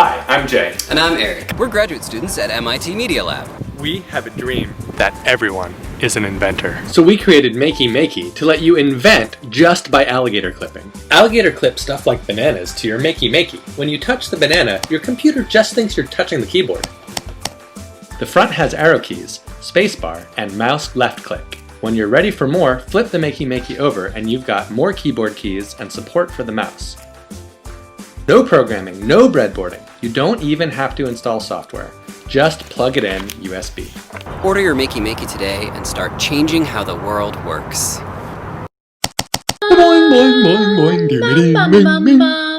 Hi, I'm Jay. And I'm Eric. We're graduate students at MIT Media Lab. We have a dream that everyone is an inventor. So we created Makey to let you invent just by alligator clipping. Alligator clip stuff like bananas to your Makey. When you touch the banana, your computer just thinks you're touching the keyboard. The front has arrow keys, spacebar, and mouse left click. When you're ready for more, flip the Makey over and you've got more keyboard keys and support for the mouse. No programming, no breadboarding. You don't even have to install software. Just plug it in USB. Order your Makey today and start changing how the world works. Boing, boing, boing, boing,